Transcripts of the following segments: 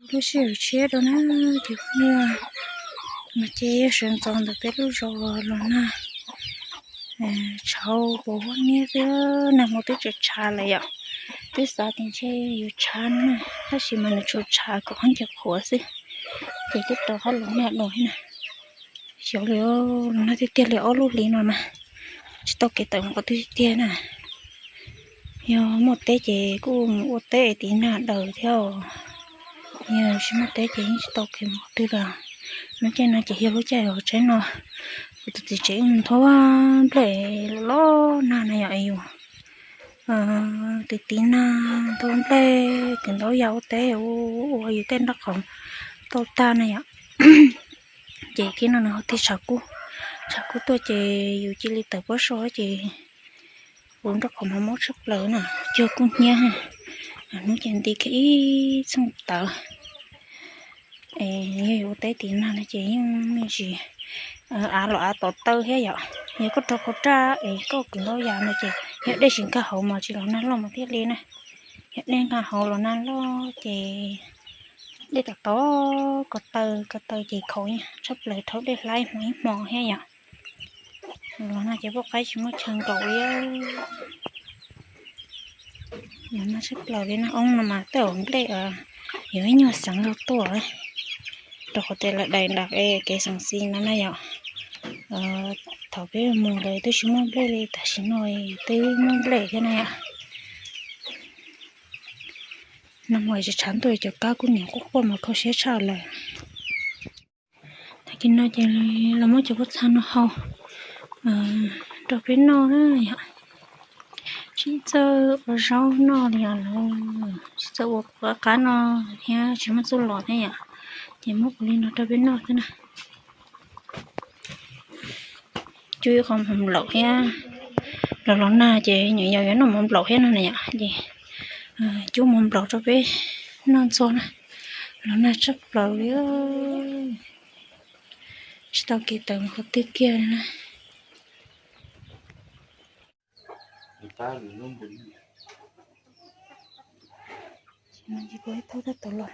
都是有钱的呢，就那么这身上的别路绕了呢，炒不你的那么多就差了呀，这啥东西有差呢？但是มัน出差ก็很จะขอสิจะติดต่อเขาลงเนี่ยหน่อยนะเสียวเหลียวน่าจะเตี้ยเหลียวลูกลีหน่อยมาจะต้องเก็บตัวมันก็เตี้ยนะyo một té chị cũng một té tí nào đầu theo nhiều chỉ một té chị tao kêu một thứ rồi nó trên nó chỉ hiểu lúc chạy ở trên nó tụi chị thôi để lo nào này vậy từ tí nào thôi để cái đó giàu té ôi tên đó không tao ta này ạ chị khi nào nó thì sao cô tôi chị dù chỉ li tập bớt số chị uống đó không mắm sắp lỡ nè chưa cũng nha nó chẳng đi cái xong tờ nhiều tế tiền nào nó chỉ như gì lọ tọt tơ hết vậy nhiều có trâu có tra có cũng đâu già này chị hiện đây chính cả hậu mà chỉ là nó lo một thiết lên này hiện đây cả hậu là nó lo chị đây cả to có tơ chị khối sắp lỡ thấu đây lại mấy mò hết vậy nó chỉ có cái chỉ mới chân cội nó sắp lỡ đi nó ông mà tưởng đây hiểu nhiều sáng lâu tuổi rồi có thể là đầy đặc cái sáng xin nó này ạ thảo biết mùng lấy tôi chỉ muốn lấy ta chỉ nói tôi muốn lấy cái này ạ năm ngoài chỉ chán tôi cho cá cũng nhiều cũng mà không sẽ trả lời tại cái nó chỉ là mới cho bớt san nó hao rồi biết nó đấy ạ chỉ giờ rau nó thì là chỉ giờ cá nó nha chỉ mất số lọt này ạ chỉ múc lên nó cho biết nó thế này chui không hầm lẩu ha rồi nó na chị nhảy nhảy nó mầm lẩu hết nó này ạ gì chú mầm lẩu cho biết non xô này nó na sắp lẩu đấy chỉ tao kêu tao có tiết kia này mình chỉ có thâu tất rồi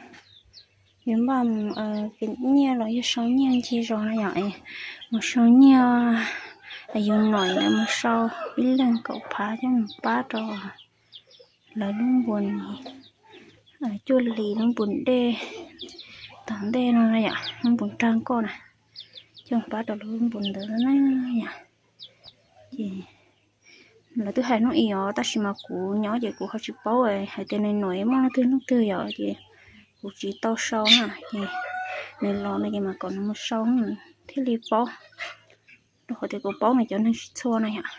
nhưng mà cái nhia rồi cái sấu nhia chi rồi nó vậy một số nhia dùng nồi nữa một sau biết lần cậu phá cho một bát rồi là luôn buồn chua lì luôn buồn đê tảng đê nó này ạ luôn buồn trang con này cho một bát rồi luôn buồn đỡ nó này gì là thứ hai nó yếu ta chỉ mà cú nhỏ vậy cú họ chịu bao rồi hai tên này nổi mà nó tươi rồi gì cú chỉ to sâu nè gì này lo này mà còn một sâu thế li bao rồi thì cú bao này cho nên xua này ạ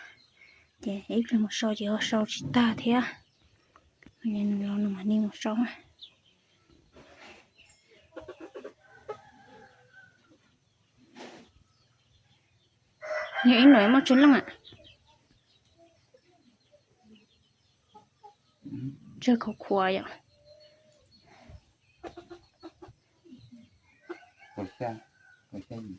vậy ít là một sâu chỉ có sâu chỉ ta thế nên lo nó mà đi một sâu những nổi mà chín lắm ạ chưa có khoai ạ một xe gì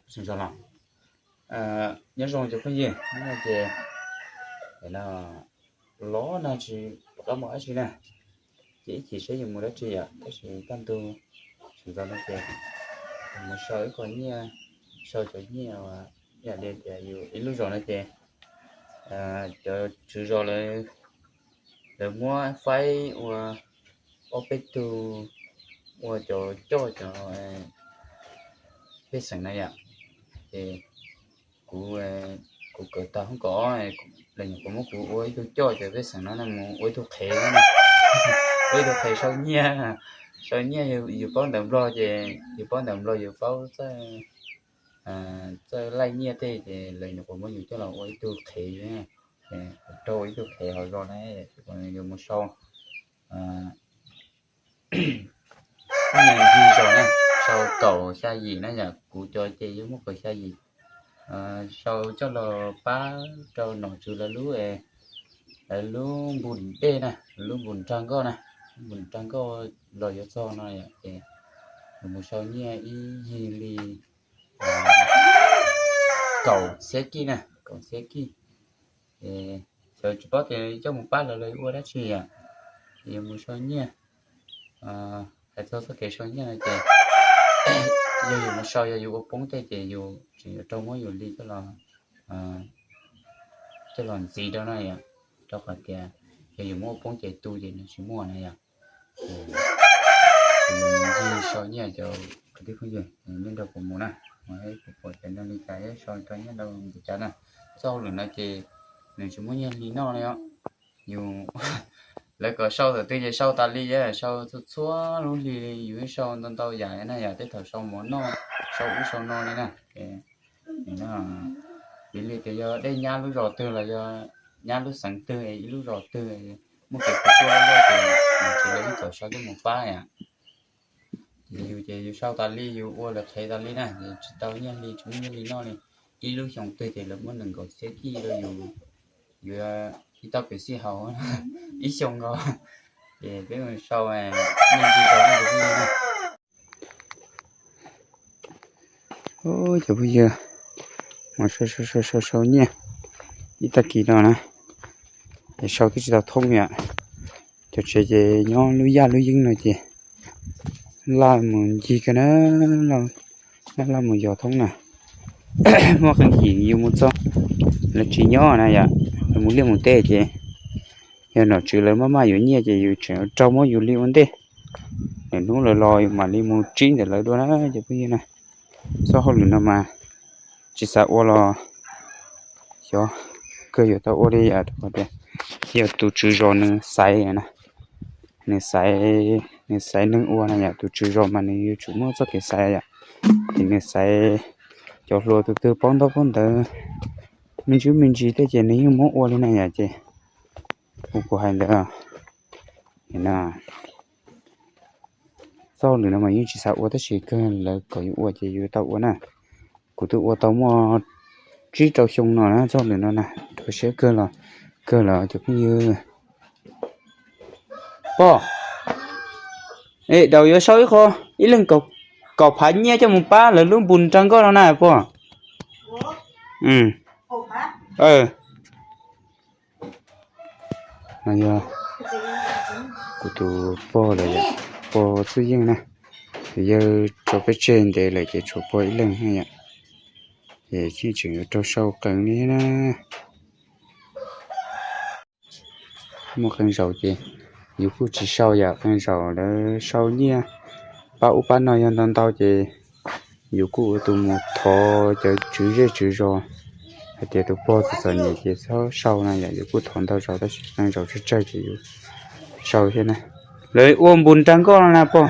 xin chào lòng nhớ rồi cho cái gì nó là gì để là ló là chỉ có một cái nè chỉ sử dụng một cái gì ạ cái sự căn tu sử dụng nó kìa một số còn nhiều số cho nhiều nhà để nhiều ít lúc rồi nó kìa cho sử dụng lại để mua phai và opetu và cho cái sản này ạ thì của cỡ ta không có là những cái món của ôi tôi cho cái sản nó là một ôi tôi khé này ôi tôi khé sau nhia dù có đầm lo thì dù có đầm lo dù có chơi lai nhia thì là những cái món cho là ôi tôi khé nha trôi tôi khé hồi rồi này còn dùng một sau cái này gì rồi nè sau cầu xa gì nó là cụ cho chơi với một cái xa gì sau cho là ba trâu nọ chưa là lúa buồn đê nè lúa buồn trang con nè mình đang có lời cho này thì một số nhẹ ý gì li cầu xe kia nè cầu xe kia thì chờ chụp bắt thì cho một bát là lấy qua đó chi à thì một số nhẹ hay cho cái số nhẹ này thì dù một số dù bóng tay thì dù chỉ trong mỗi dù li cho là gì đó này à cho cả tiền dù mua bóng tay tu thì nó chỉ mua này à gì số nhẹ cho cái thứ không gì nên đâu cũng muốn à mà ấy của cái nó đi cái số cho nhẹ đâu bị chán à sau lần này thì mình chỉ muốn nhẹ lý nó này á nhiều lấy cái sau rồi tới sau ta đi á sau xóa luôn thì dưới sau tao tao dài này à tới thời sau món no sau no này nè thì nó vì lý cái giờ đây nhà lúc rồi từ là giờ nhà lúc sáng từ ấy lúc rồi từ một cái chỗ đó thì chỉ lấy cái sau cái một ba à dù chỉ sau ta li dù qua là thấy ta li nè thì tao nhớ li chúng nhớ li nó này đi lúc xong tới thì lúc mới đừng có xe kia rồi dù khi tao phải xí hậu ít xong rồi thì cái người sau này mình chỉ có cái gì này ôi trời bây giờ mà sao nha ít ta kỳ đó nè để sau cái tao thông nhỉ cho chơi về nhau lưới da lưới dính rồi chị làm một gì cái nó làm một giò thông nè mua cái gì nhiều một số là chỉ nhỏ này ạ muốn liên một tê chị giờ nó chỉ lấy mà nhiều nhẹ chịอยู่trong mỗiอยู่liên một tê để nó là lòi mà liên một chín để lấy đôi nó chị bây giờ này sau hồi nữa mà chỉ sợ ô lo cho cơ giờ tao ô đi à thôi đấy giờ tụi chú rồi nó sai nè nó sai nâng ô này tụi chú rồi mà nó chủ mua cho cái sai à thì nó sai cho lúa từ từ bón tới mình chỉ tới chỉ nếu muốn ô lên này à chị ô của hai nữa thì là sau nữa mà như chỉ sợ ô tới chỉ cần là có ô chỉ yêu tao ô nè của tụi ô tao mua chỉ trâu xong nó nè sau nữa nè tôi sẽ cơ là chụp như po ê đầu vô sói kho ý lần cọc phải nhé cho một ba là luôn bùn trăng có đâu nè po này giờ của tụi po là po tự nhiên nè giờ cho cái trên để lại cái chỗ po ý lần hay ạ để chỉ chỉnh cho sâu cần đi nè một con rau chị nhiều khu chỉ sâu dạ con rau đó sâu nhia bao bán nói nhân tao chị nhiều khu tụi một thò cho chữ rồi để tụi po thì giờ nhiều chị sâu này nhiều khu thòn tao rau đó con rau chỉ chơi chị sâu thế này lấy ôm bùn trắng con nè po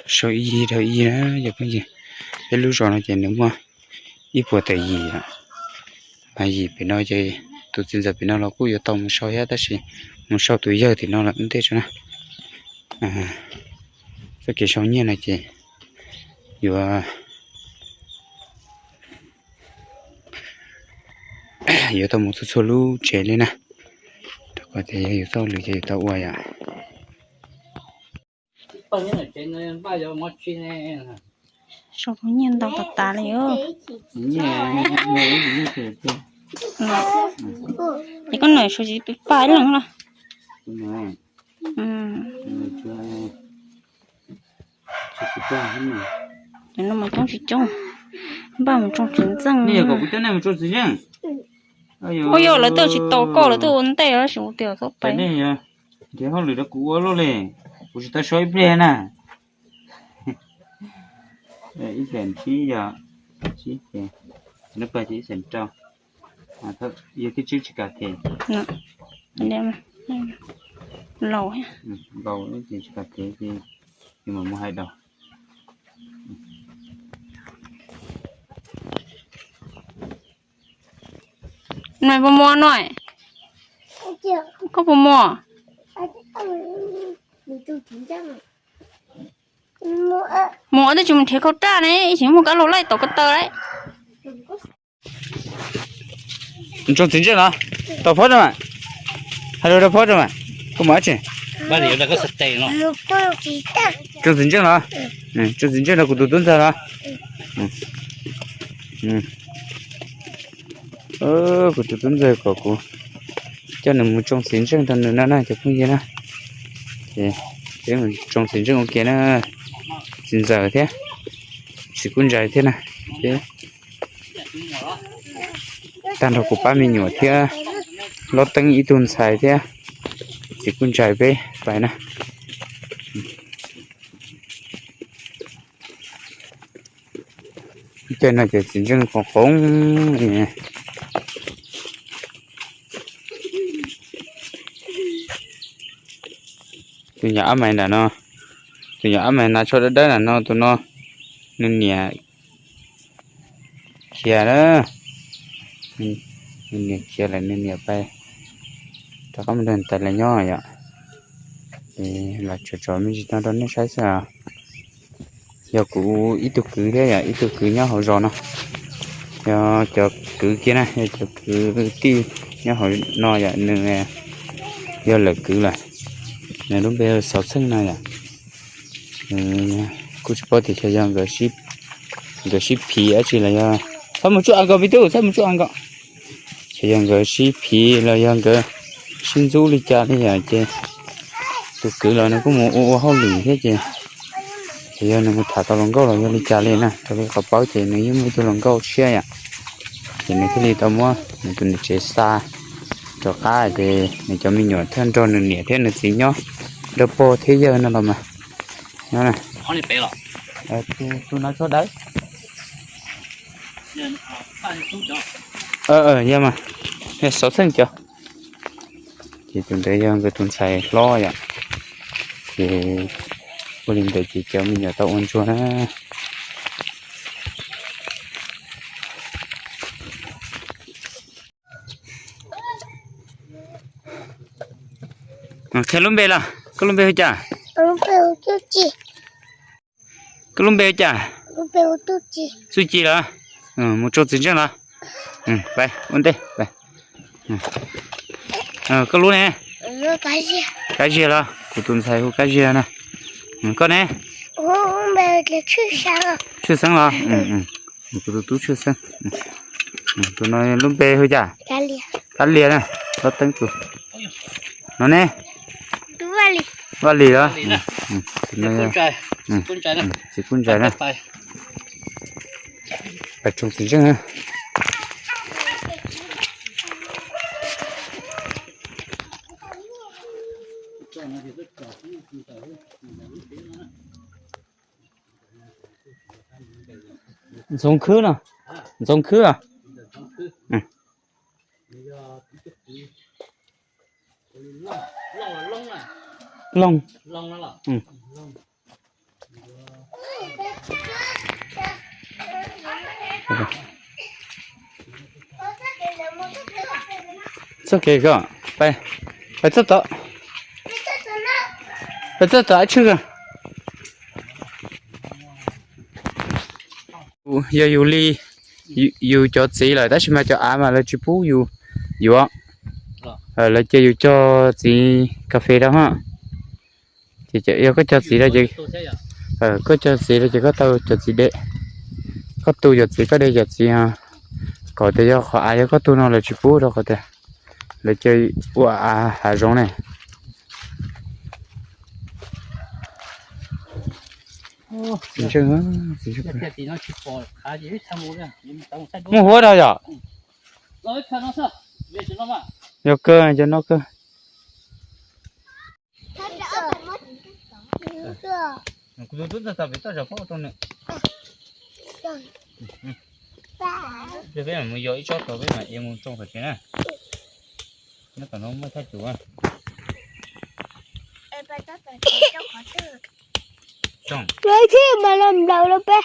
sâu gì đâu gì đó giờ cái gì cái lúa rồi nó chỉ đúng không ít bữa tại gì à mà gì phải nói chơi tụi tin giờ phải nói là cứ giờ tông sâu hết đó xí một sâu tuổi giờ thì nó là cũng thế cho nó cái sâu như này chị giờ giờ tao một số lúa trẻ lên nè có thể giờ tao lựa chơi tao uai à bao nhiêu là trên bao giờ mất chi này sao có nhiên tao tạt tà này ơ thì con này số gì bị phải lần là thì nó mà trong chỉ trong bao một trong trứng răng bây giờ có cái này một chút gì chứ ôi giờ là tôi chỉ tàu co là tôi ổn tệ là số tiền số cái này à thì họ lừa nó cũ luôn nè của chúng ta soi bè nè ít tiền chi giờ chi tiền nó phải chỉ tiền trâu à thôi giờ cái chữ chỉ cả tiền nè anh em lẩu ha lẩu nó chỉ cả tiền thì nhưng mà mua hai đầu này bao mua này có bao mua mua thì chúng thấy khẩu trang này chỉ một cái lỗ lại tổ cái tơ đấy 你种真正了，到跑着嘛，还有这跑着嘛，干嘛去？把你那个是对了，种真正了，种真正了，骨头蹲着了，骨头蹲着搞骨，叫你们种真正的那就可以了，这们种真正 OK 呢，真giờ thế, chỉ quân dài thế này, thế. Tan học của ba mình nhỏ thế, lót tăng ít tuần xài thế, chỉ quân dài về phải nè. Cái này thì chính chân còn khốn nè. Tụi nhỏ mày là nó, tụi nhỏ mày là cho đất là nó tụi nó nên nhẹ kia đó, nên nhẹ kia là nên nhẹ bay, ta có một lần tại là nhỏ vậy, thì là cho mình chỉ nó nó sai sao, giờ cụ ít tục cứ thế à, ít tục cứ nhau hồi rồi nó, giờ cho cứ kia này, cho cứ ti nhau hồi no vậy nên giờ là cứ là, này lúc bây giờ sáu sinh này à. Cô chú thì cho rằng cái ship phí ấy chỉ là do sao một chút ăn cỏ video sao một chút ăn cỏ cho rằng cái ship phí là do cái xin du lịch cha thế à chứ tôi cứ là nó có một hao lì thế chứ thì giờ nó thả tao lòng câu là do lịch cha lên nè tao cái cặp báo thì nó như một tôi lòng câu xe à thì này cái gì tao mua mình tụi nó chế xa cho cá thì mình cho mình nhỏ thêm cho nó nhẹ thêm nó xí nhó đâu po thế giờ nó làm mà nó này hòn này bé rồi, tôi nói số đấy nên ăn xuống cho, nhưng mà cái số sinh chưa thì chúng ta giờ cái tuần xài lo vậy thì cô linh để chỉ cho mình nhà tao ôn chua nó cái lúm bê là cái lúm bê hơi chả cái lúm bê chả suy chi là một chỗ chính chân là vậy ổn đây vậy cái lúm này cái gì là của tuần sai cái gì nè con này chưa sáng là của tôi chưa sáng tôi nói lúm bê hơi chả cá lìa nè nó tính tụ nó nè ba lì đó con trai này, chỉ con trai này phải trồng chính chân ha giống khứ nào giống khứ à lông long nó là, sao kì cơ phải rất tốt chứ cơ giờ yêu ly yêu cho chị là đó mà cho mà là chỉ phú yêu á là chơi yêu cho chị cà phê đó ha thì chơi yêu có cho chị là gì có cho chị là chỉ có tao cho chị đấy có tu cho chị có đây cho chị ha có thể cho họ ai có tu nào là chỉ phú đâu có thể là chơi hà rong này chính xác á thì nó chỉ bỏ khá gì hết mua ra, nhưng mà tao mua hoa đâu vậy rồi khá nó sao, về cho nó mà, nhiều cơ cho nó cơ cứ тут за тобой тоже фото не bây giờ mình vô ít chót rồi với mà em muốn trồng phải thế này nó còn nó mới thay chủ à trồng rồi khi mà làm đầu là bé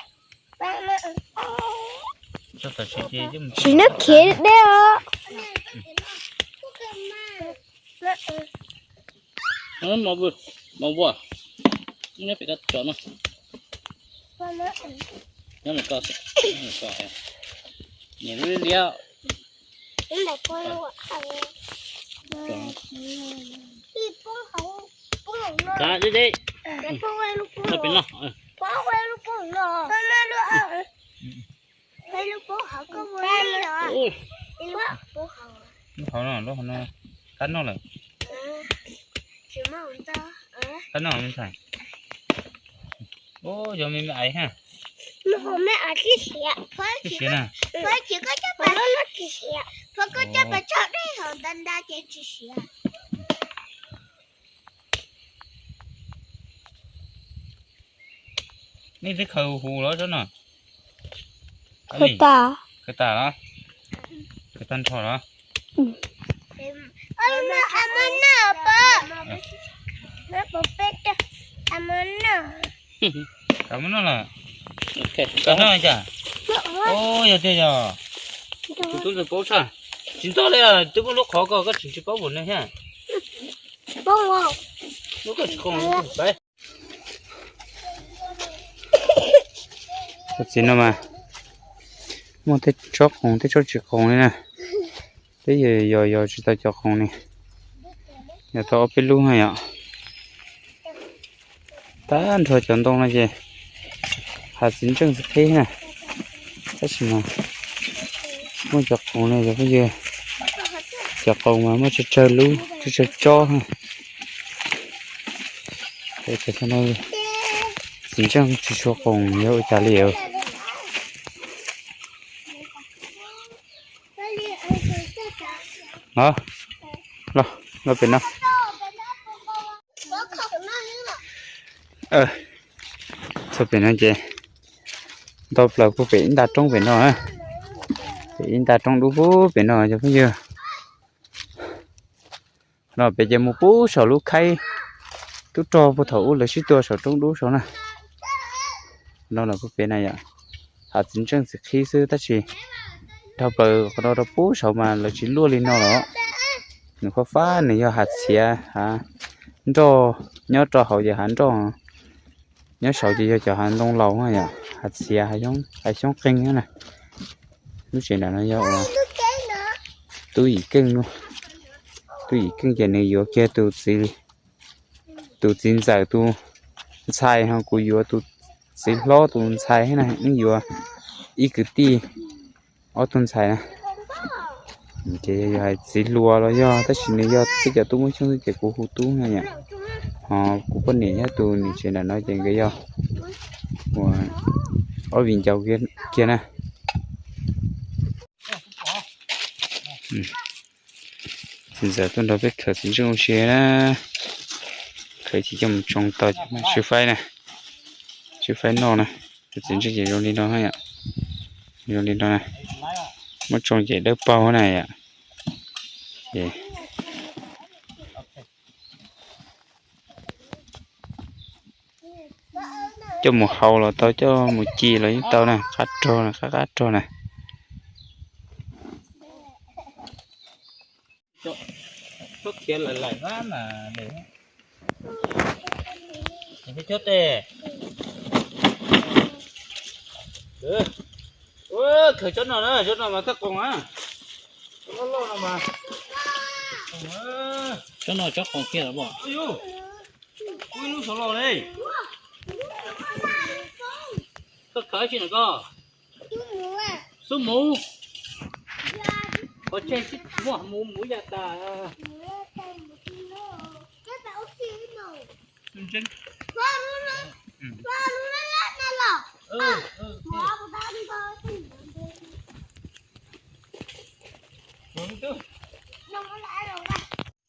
cho ta chỉ chứ chỉ nó khé đấy à nó màu bùa nó phải cắt chọn nó là có nhìn nó đeo นี่แหละป้องเขาที่ป้องเขาป้องหลงเนาะ Dạ đi đi. แล้วป้องไว้ลูกป้อง Nó bên nó. ป้องไว้ลูกป้องเนาะตอนนั้นลูกเอาให้ลูกป้องเขาก็ไม่ได้เนาะ Ôi, ลูกป้องเขา เขาเนาะแล้วเขาเนาะคันเนาะเลย chỉ mong ta คันเนาะมันใส่โอ้ยยังมีไอ้ฮะ nó hôm nay ở cái xe ที่เสียน่ะ phải chỉ có chắc bà nó cái xe phải có chắc bà chọn đi hồn đan đa cái xe นี่ที่เขาหูแล้วจ้ะเนาะ คือตา คือตาเหรอคือตันทอเหรอ Ama amana apa? Apa peta? Amana. กำมันนั่นแหละ ok. กำนั่นจ้ะโอ้ยเดี๋ยว Chúng tôi là bố sao? Chúng tôi là tôi có lúc khó có chuyện chỉ có buồn này ha. Bông không? Nó có không đấy. สินะมามันที่จอกของที่จอกจิกของนี่นะที่ยอจิตจอกของนี่อย่าต่อไปรู้ให้อ่ะตาอันถอยจนตรงนั้นเจ้หาสินจังสักทีนะถ้าสิมามันจอกของนี่จะไปเยอะจอกของมามันจะเจอรู้จะจ่อฮะแต่จะทำไมสินจังจะจอกของเยอะจะเลี้ยว hả nó bên nó thôi bên nó chị tôi là cô biển ta trong bên nó á biển ta trong đủ bố bên nó cho bây giờ nó bây giờ một bố sầu lúc khay tôi cho bố thấu là chỉ tôi sầu trong đủ sầu nè nó là cô bên này ạ hạt chính chân sự khi xưa ta chỉ đào bờ còn đào bố sầu mà là chỉ luôn lên nó đó nó có phá này do hạt xía hả cho nhớ cho hậu giờ hắn cho nhớ sầu gì cho hắn đông lâu thôi à hạt xía hay giống kinh nữa này lúc chuyện là nó do tôi kinh luôn tôi kinh cái này vô kia tôi xin giải tôi sai ha cô vô tôi xin lo tôi sai thế này nó vô ít cái tí ở tôi sai này chị hay xí lúa rồi do tất nhiên do cái giờ tôi muốn chơi cái của hút tú này nhỉ của con này nhá tôi này chuyện là nói chuyện cái do ở viện châu kia nè bây giờ tôi đã biết thợ tính trong xe nè khởi chỉ trong trong tàu siêu phái nè siêu phái nọ nè thợ tính chỉ trong đi đó hay ạ trong đi đó này mất trong chỉ đỡ bao này ạ yeah. Cho một hậu là tao cho một chi là tao nè cắt trâu nè Phước kia lại quá mà để cái chốt đi. Được. Ôi, khởi chốt nào mà các con á. Nó lo nào mà. Chốt nào chốt con kia là bỏ. Ôi dồi. Ui lúc số lò đây. Tất cả chuyện này co. Số mũ. Có chơi xích mũ già tà. Chân.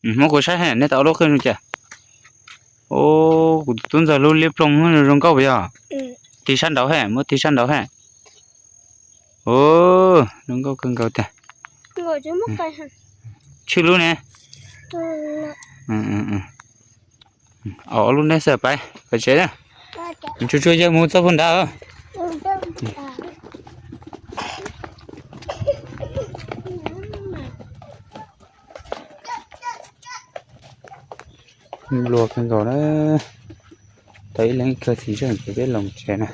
Mà có sai hả? Nên tao lúc hơn chưa? Ô, tuần giờ luôn liếp rong hơn rong câu bây giờ. Tí săn đấu hả? Mới tí săn đấu hả? Ô, rong câu cưng câu ta. Ngồi chứ mất tay hả? Chưa luôn nè. Ở luôn đấy sợ phải chế đó. Chú cho mua cho phần đào. Luộc con gò đó thấy lấy cơ thì rất là biết lòng trẻ này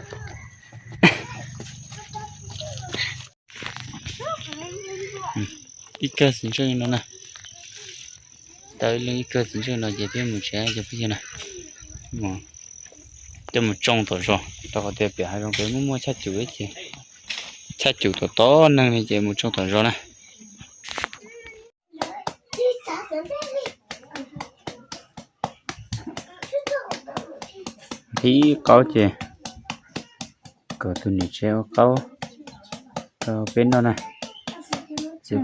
一个是这样的呢，到另一个是这样的，这边目前就不行了，这么重多少，到个代表还用给摸吃酒一些，吃酒多多，那你这么重多少呢？thì có chứ có tụi nhỉ treo có bên đó này chỉ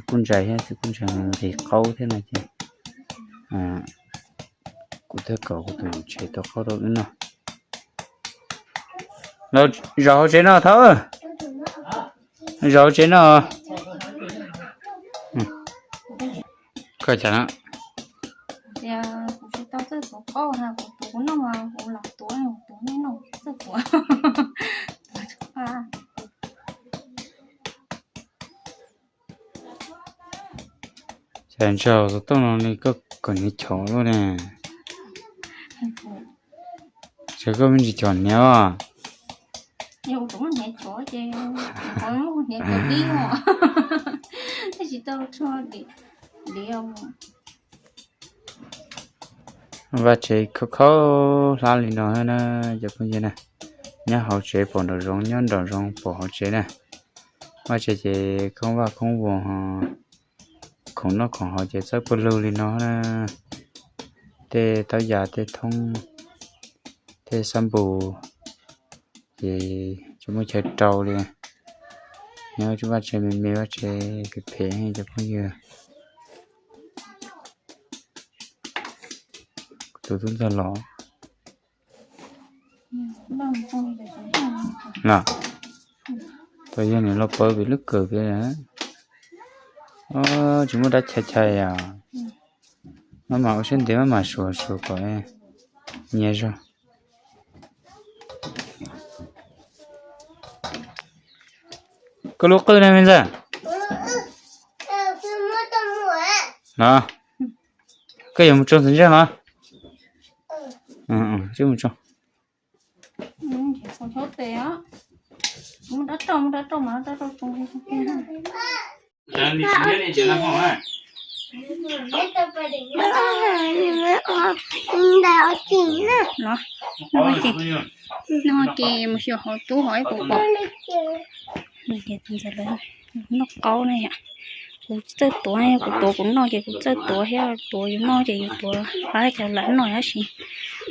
con dài hay chỉ con長thì câu thế này chứ cụ thể cậu của tụi nhỉ treo tao có đâu nữa nào nó rõ trên nào thôi rõ trên nào coi chẳng giờ chúng ta sẽ có câu ha của nó mà của là tuổi nó rất của chẳng chờ tôi nó này có còn đi chó luôn nè chứ có mình chỉ chọn nhau à nhiều cũng nhẹ chỗ chứ có nhẹ chỗ đi mà thế chỉ tao cho đi ông và chế khó lá lì nó hơn giờ cũng như này nhá họ chế bỏ đồ rong nhá đồ rong bỏ họ chế này và chế không và không buồn họ không nó còn họ chế sắp bự lì nó để tao giả để thông để xăm bù thì chúng ta chế trâu đi nhớ chúng ta chế mình và chế cái phê hay giờ cũng như tụi chúng ta lỏ nè thời gian này nó bơi bị lứt cờ kia nè chúng ta đã chạy à nó màu xanh thì mà sủa coi nhẹ rồi có lúc cơ này mình ra nè cái gì một trong tình trạng mà chứ một trong chỉ còn số tiền á muốn đã trồng mà đã trồng không chẳng đi xin đi chưa làm không à nó kì một số hỏi tú hỏi bộ mình kì tin ra lên nó câu này ạ cũng chơi tuổi cũng nói gì cũng chơi tuổi hay tuổi nói gì tuổi phải cho lãnh nói hết gì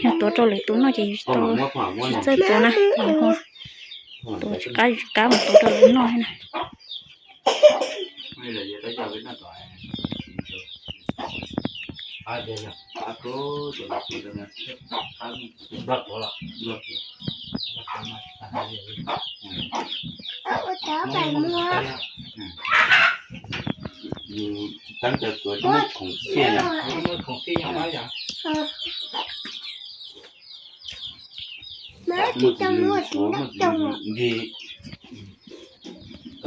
hay tuổi cho lấy tuổi nói gì tôi chơi tuổi này tuổi cá một tuổi cho lãnh nói này bây giờ tới giờ biết nó tuổi đây là có tuổi là tuổi rồi nè bật rồiตั้งแต่ตัวที่ของเสียนะของเสียอย่างไรอย่างมันจะมั่วถึงนักจังดี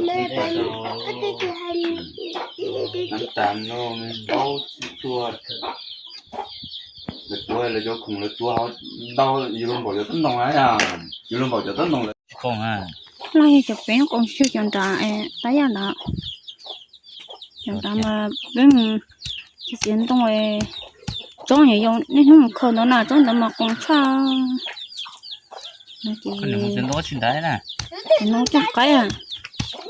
เลยไปก็จะให้น้ำตาลโน่มันเบาตัวเลยตัวเลยยกของเลยตัวเขาเบาอยู่ลงบ่อจะต้นนองอะไรอ่ะอยู่ลงบ่อจะต้นนองเลยของอ่ะเราจะเป็นคนชื่อจันทราตายแล้วจันทรามาเป็นที่เสียนตรงไอ้จ้องอย่ายงนี่ทั้งคนนั้นน่ะจ้องแต่มาคงช้า那个，可能是多清淡呢。弄点改啊。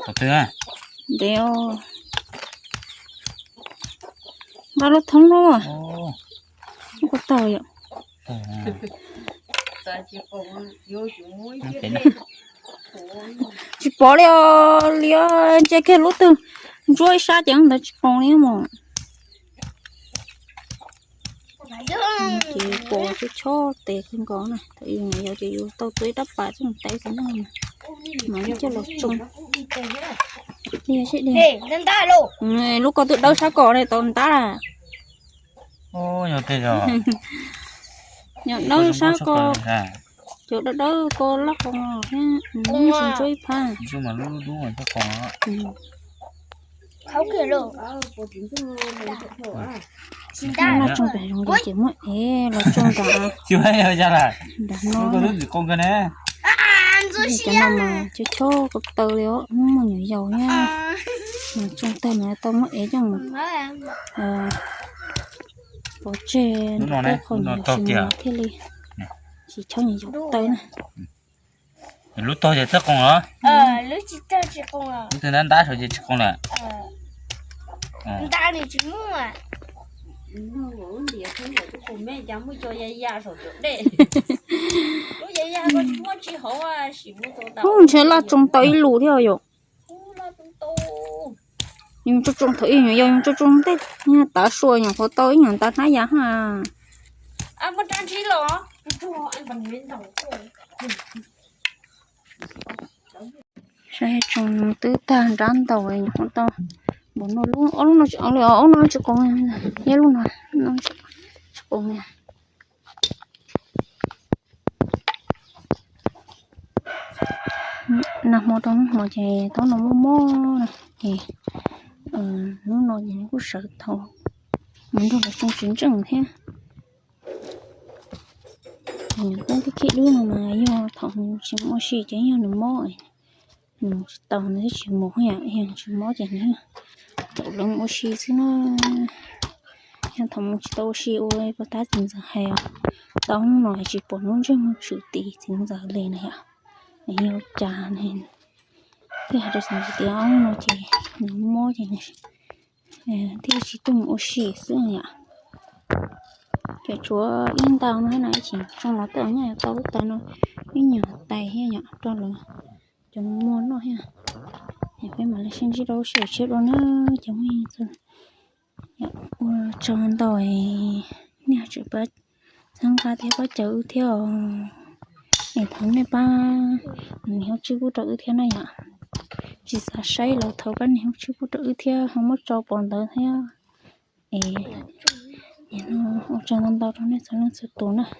好吃啊。对哦。把它烫了啊。哦。这个倒呀。去包了了，这开路灯，做啥酱的去包了嘛。chị bò chứ cho tiệt không có này thì ngày giờ chị tao tưới đắp bà chứ tay thế nào mà nó cho lột chung đi sẽ đi lên ta luôn lúc có tụi đâu sao cỏ này tao ta là ô nhiều tiền rồi nhận đâu sao cỏ chỗ đó đâu cô lắc con nhưng xin chơi pha chứ mà lúc đúng rồi chắc còn không kìa luôn nó trong bể trong đi chỉ mỗi là trong cả chưa hay rồi ra là nó có thứ gì con cái này cho nó mà chứ cho cực từ liệu mà nhiều dầu nha mà trong tay mà tao mới ấy chẳng bỏ chè Đúng rồi đấy, khỏi nó nhiều to chuyện kìa. mà thế li chỉ cho nhiều dụng tay nè lúc to thì tất con đó lúc chị ta chỉ con à lúc từนั้นđá rồi thì con là ta này chỉ mua à nó ngủ địa không được cùng mẹ chẳng mới cho ya rồi được đấy lúc ya có mua chỉ hổ à chỉ mua đồ đào không chế là trong tay lù theo rồi là trong tô nhưng cho trong thấy nhiều nhưng cho trong tết nha ta xuôi nhiều có tới nhà ta thấy giá ha à mà trang trí lọ cho anh bằng miếng đầu sẽ trong tứ ta rán tàu ấy nhỏ to bố nó luôn ông nó chọn liệu ông nó chỉ còn nhớ luôn rồi nó chỉ còn nè nằm một trong một chạy tao nó mò này thì nó nói gì cũng sợ thầu mình đâu là trong chiến tranh thế mình cũng cái kia đứa mà do thầu chỉ mua xì chứ nhau nó mò tàu nó chỉ mua hiện chỉ mua gì nữa tàu lông mua xì chứ nó hiện thầu chỉ tàu xì ôi bắt ta chính giờ hè tàu nó chỉ bỏ nó cho một sự tỷ chính giờ lên này à nhiều trà này thế là được gì nó chỉ mua gì này thì chỉ tung mua xì chứ nhỉ cái chúa yên tàu nó này chỉ trong nó tàu nhà tàu nó cái nhỏ tay hay nhỏ cho là chúng mua nó ha thì phải mà là xin chỉ đâu sửa chữa đó nó chẳng hay rồi trong tàu nè chụp bắt sang cá theo bắt chữ theo này thằng này ba nếu chưa có chữ theo này ạ chỉ là say là thầu cái nếu chưa có chữ theo không mất cho bọn tới theo nó trong tàu đó này sao nó sẽ tốn à